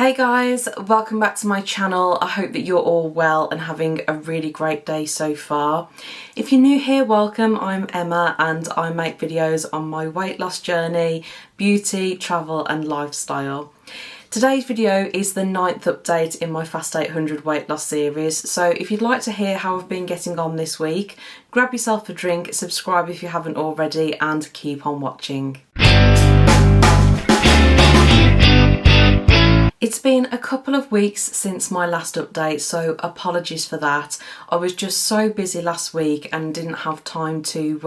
Hey guys, welcome back to my channel. I hope that you're all well and having a really great day so far. If you're new here, welcome. I'm Emma and I make videos on my weight loss journey, beauty, travel and lifestyle. Today's video is the 9th update in my Fast 800 weight loss series, so if you'd like to hear how I've been getting on this week, grab yourself a drink, subscribe if you haven't already and keep on watching. It's been a couple of weeks since my last update, so apologies for that. I was just so busy last week and didn't have time to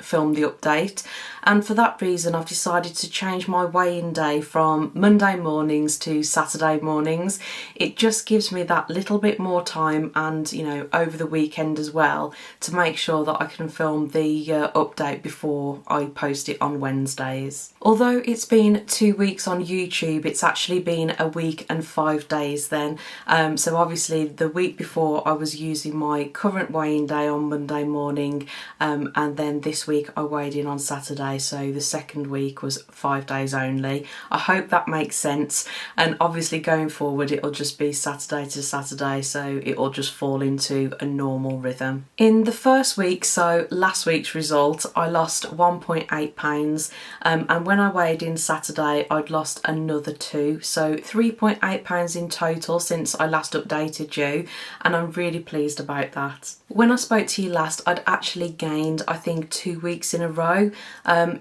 film the update, and for that reason I've decided to change my weigh-in day from Monday mornings to Saturday mornings. It just gives me that little bit more time and, you know, over the weekend as well, to make sure that I can film the update before I post it on Wednesdays. Although it's been 2 weeks on YouTube, it's actually been a week and 5 days then. So obviously the week before I was using my current weighing day on Monday morning, and then this week I weighed in on Saturday, so the second week was 5 days only. I hope that makes sense, and obviously going forward it'll just be Saturday to Saturday, so it'll just fall into a normal rhythm. In the first week, so last week's result, I lost 1.8 pounds, and when I weighed in Saturday I'd lost another 2, so 3.8 pounds in total since I last updated you, and I'm really pleased about that. When I spoke to you last, I'd actually gained, I think, 2 weeks in a row.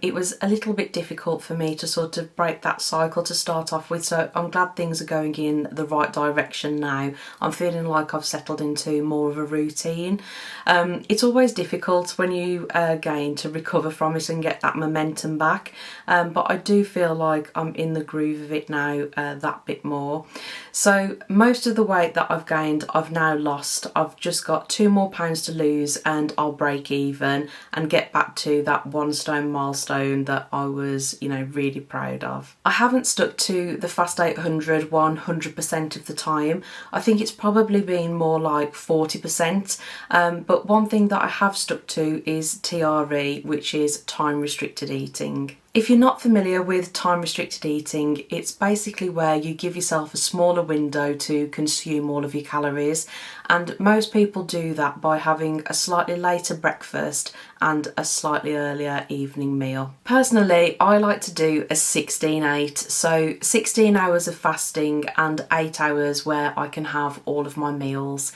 It was a little bit difficult for me to sort of break that cycle to start off with, so I'm glad things are going in the right direction now. I'm feeling like I've settled into more of a routine. It's always difficult when you gain to recover from it and get that momentum back, but I do feel like I'm in the groove of it now that bit more. So most of the weight that I've gained I've now lost. I've just got 2 more pounds to lose and I'll break even and get back to that 1 stone milestone that I was, you know, really proud of. I haven't stuck to the Fast 800 100% of the time. I think it's probably been more like 40%, but one thing that I have stuck to is TRE, which is time restricted eating. If you're not familiar with time restricted eating, it's basically where you give yourself a smaller window to consume all of your calories, and most people do that by having a slightly later breakfast and a slightly earlier evening meal. Personally, I like to do a 16-8, so 16 hours of fasting and 8 hours where I can have all of my meals.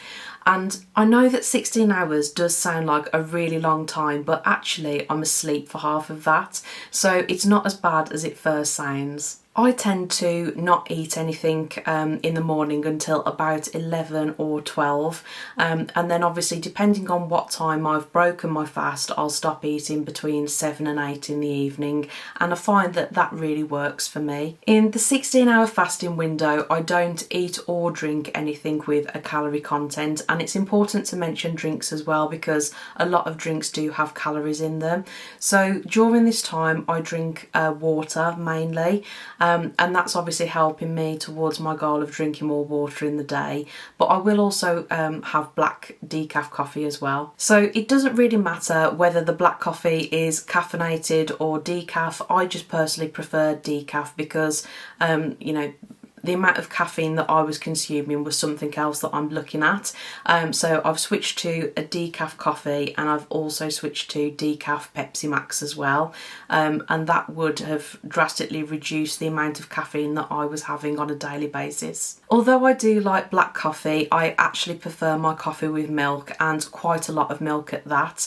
And I know that 16 hours does sound like a really long time, but actually I'm asleep for half of that, so it's not as bad as it first sounds. I tend to not eat anything in the morning until about 11 or 12, and then obviously depending on what time I've broken my fast, I'll stop eating between 7 and 8 in the evening, and I find that that really works for me. In the 16-hour fasting window, I don't eat or drink anything with a calorie content, and it's important to mention drinks as well because a lot of drinks do have calories in them. So during this time I drink water mainly, and that's obviously helping me towards my goal of drinking more water in the day, but I will also have black decaf coffee as well. So it doesn't really matter whether the black coffee is caffeinated or decaf. I just personally prefer decaf because you know, the amount of caffeine that I was consuming was something else that I'm looking at. So I've switched to a decaf coffee, and I've also switched to decaf Pepsi Max as well, and that would have drastically reduced the amount of caffeine that I was having on a daily basis. Although I do like black coffee, I actually prefer my coffee with milk, and quite a lot of milk at that.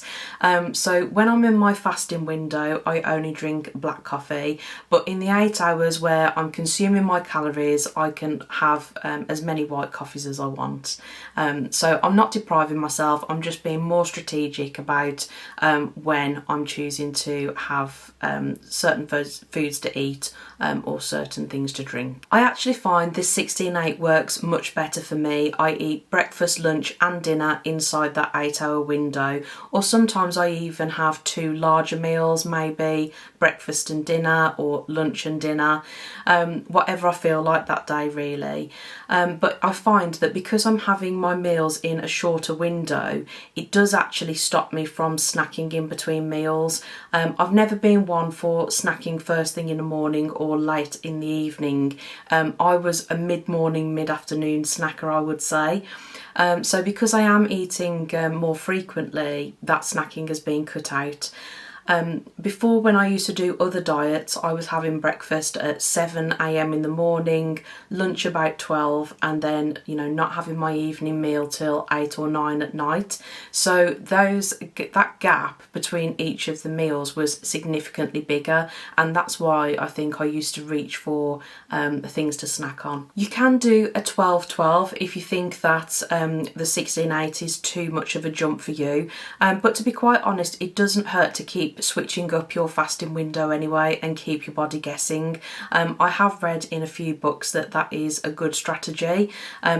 So when I'm in my fasting window I only drink black coffee, but in the 8 hours where I'm consuming my calories I can have as many white coffees as I want. So I'm not depriving myself, I'm just being more strategic about when I'm choosing to have certain foods to eat or certain things to drink. I actually find this 16-8 works much better for me. I eat breakfast, lunch and dinner inside that 8-hour window, or sometimes I even have 2 larger meals, maybe breakfast and dinner or lunch and dinner, whatever I feel like that day really. But I find that because I'm having my meals in a shorter window, it does actually stop me from snacking in between meals. I've never been one for snacking first thing in the morning or late in the evening. I was a mid-morning, mid-afternoon snacker, I would say. So because I am eating more frequently, that snacking has been cut out. Before, when I used to do other diets, I was having breakfast at 7 a.m. in the morning, lunch about 12, and then, you know, not having my evening meal till 8 or 9 at night. So that gap between each of the meals was significantly bigger, and that's why I think I used to reach for things to snack on. You can do a 12-12 if you think that the 16-8 is too much of a jump for you, but to be quite honest, it doesn't hurt to keep switching up your fasting window anyway and keep your body guessing. I have read in a few books that is a good strategy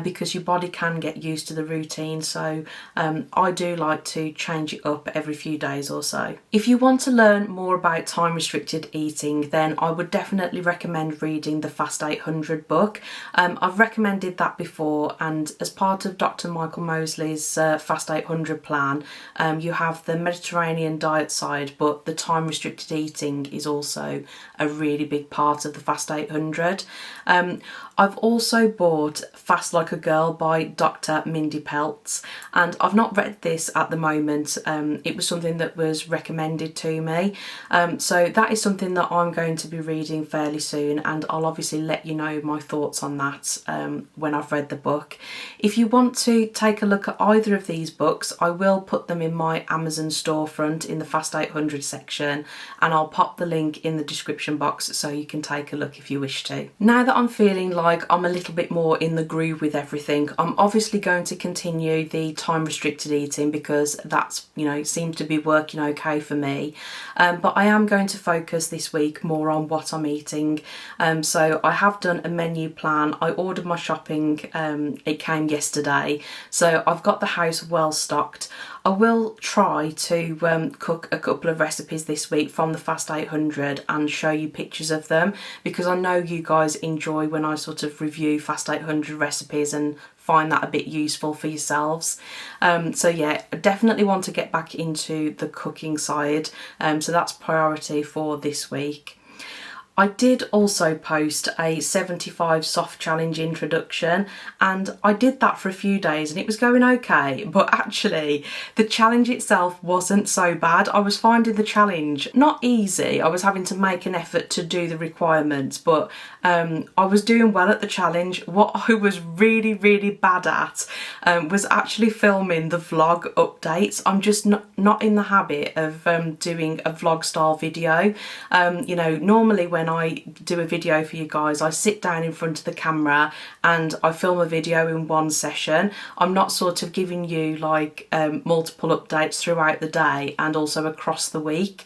because your body can get used to the routine, so I do like to change it up every few days or so. If you want to learn more about time restricted eating, then I would definitely recommend reading the Fast 800 book. I've recommended that before, and as part of Dr. Michael Mosley's Fast 800 plan, you have the Mediterranean diet side, but the time restricted eating is also a really big part of the Fast 800. I've also bought Fast Like a Girl by Dr. Mindy Peltz, and I've not read this at the moment. It was something that was recommended to me, so that is something that I'm going to be reading fairly soon, and I'll obviously let you know my thoughts on that when I've read the book. If you want to take a look at either of these books, I will put them in my Amazon storefront in the Fast 800 section, and I'll pop the link in the description box so you can take a look if you wish to. Now that I'm feeling like I'm a little bit more in the groove with everything, I'm obviously going to continue the time restricted eating because that's, you know, seems to be working okay for me, but I am going to focus this week more on what I'm eating. So I have done a menu plan. I ordered my shopping, it came yesterday, so I've got the house well stocked. I will try to cook a couple of recipes this week from the Fast 800 and show you pictures of them, because I know you guys enjoy when I sort of review Fast 800 recipes and find that a bit useful for yourselves. So yeah, I definitely want to get back into the cooking side, so that's priority for this week. I did also post a 75 soft challenge introduction, and I did that for a few days and it was going okay, but actually the challenge itself wasn't so bad. I was finding the challenge not easy. I was having to make an effort to do the requirements, but I was doing well at the challenge. What I was really bad at was actually filming the vlog updates. I'm just not in the habit of doing a vlog style video. You know, normally when I do a video for you guys, I sit down in front of the camera and I film a video in one session. I'm not sort of giving you like multiple updates throughout the day and also across the week.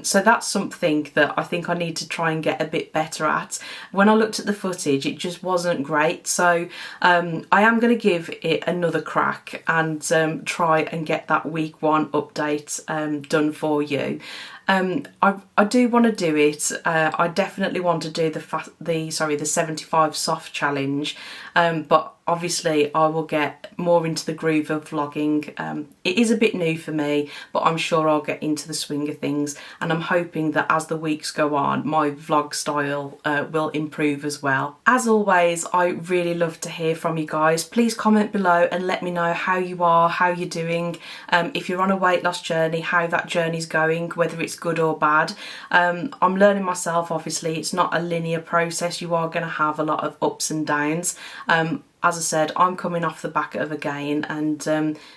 So that's something that I think I need to try and get a bit better at. When I looked at the footage, it just wasn't great. So I am going to give it another crack and try and get that week 1 update done for you. I do want to do it. I definitely want to do the 75 soft challenge, but obviously I will get more into the groove of vlogging. It is a bit new for me, but I'm sure I'll get into the swing of things, and I'm hoping that as the weeks go on, my vlog style will improve as well. As always, I really love to hear from you guys. Please comment below and let me know how you are, how you're doing, if you're on a weight loss journey, how that journey's going, whether it's good or bad. I'm learning myself, obviously. It's not a linear process. You are going to have a lot of ups and downs. As I said, I'm coming off the back of a gain, and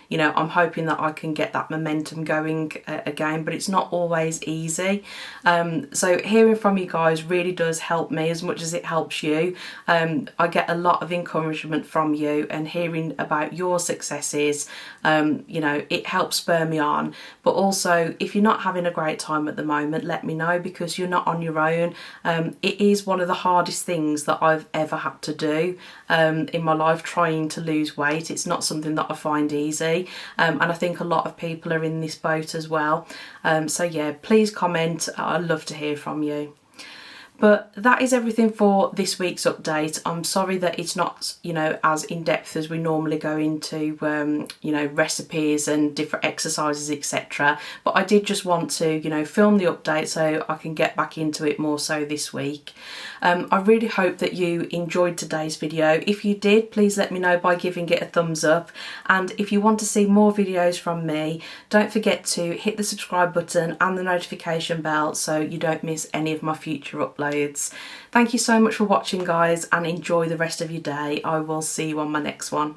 you know, I'm hoping that I can get that momentum going again, but it's not always easy. So hearing from you guys really does help me as much as it helps you. I get a lot of encouragement from you, and hearing about your successes, you know, it helps spur me on. But also, if you're not having a great time at the moment, let me know, because you're not on your own. It is one of the hardest things that I've ever had to do in my life, trying to lose weight. It's not something that I find easy, and I think a lot of people are in this boat as well. So yeah, please comment. I'd love to hear from you. But that is everything for this week's update. I'm sorry that it's not, you know, as in-depth as we normally go into, you know, recipes and different exercises, etc. But I did just want to, you know, film the update so I can get back into it more so this week. I really hope that you enjoyed today's video. If you did, please let me know by giving it a thumbs up. And if you want to see more videos from me, don't forget to hit the subscribe button and the notification bell so you don't miss any of my future uploads. Thank you so much for watching, guys, and enjoy the rest of your day. I will see you on my next one.